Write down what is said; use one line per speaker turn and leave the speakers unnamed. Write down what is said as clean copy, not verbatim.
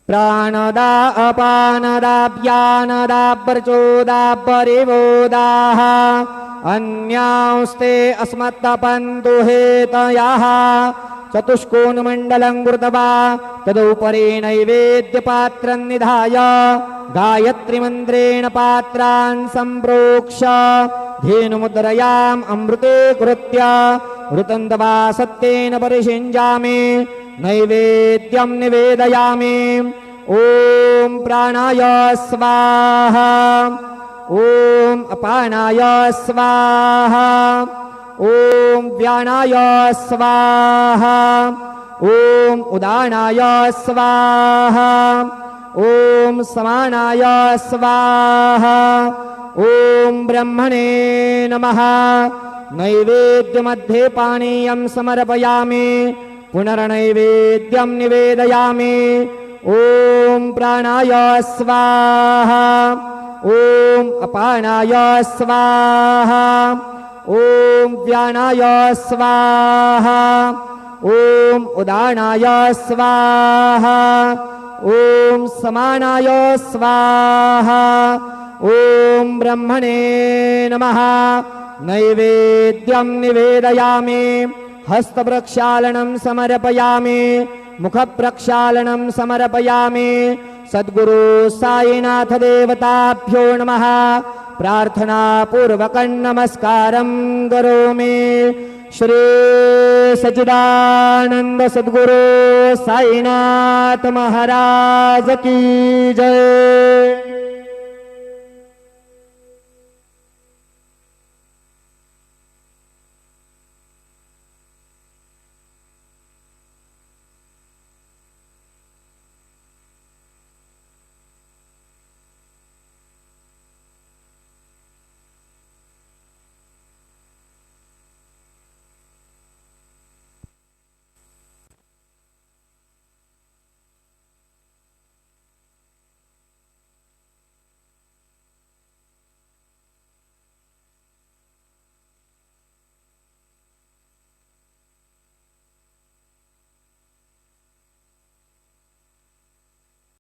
प्राणदा अपानदा व्यानदा प्रचोदा परिवोदाः अन्यांस्ते अस्मत्तपन्तु हेतयाः चतुष्कोणमण्डलं कृत्वा तदुपरि नैवेद्यपात्रं निधाय गायत्रीमन्त्रेण पात्रान् सम्प्रोक्ष्य धेनुमुद्रयाम् अमृते कृत्य ऋतं दवा सत्येन परिषिञ्जामि नैवेद्यं निवेदयामि। ॐ प्राणाय स्वाहा ॐ अपानाय स्वाहा ॐ व्यानाय स्वाहा ॐ उदानाय स्वाहा ॐ समानाय स्वाहा ॐ ब्रह्मणे नमः। नैवेद्यमध्ये पानीयं समर्पयामि पुनर्नैवेद्यं निवेदयामि। ॐ प्राणाय स्वाहा ॐ अपानाय स्वाहा ॐ व्यानाय स्वाहा ॐ उदानाय स्वाहा ॐ समानाय स्वाहा ॐ ब्रह्मणे नमः। नैवेद्यं निवेदयामि हस्तप्रक्षालनं समर्पयामि मुखप्रक्षालनं समर्पयामि। सद्गुरु साईनाथ देवताभ्यो नमः। प्रार्थना पूर्वकं नमस्कारं करोमि। श्री सच्चिदानंद सद्गुरु साईनाथ महाराज की जय।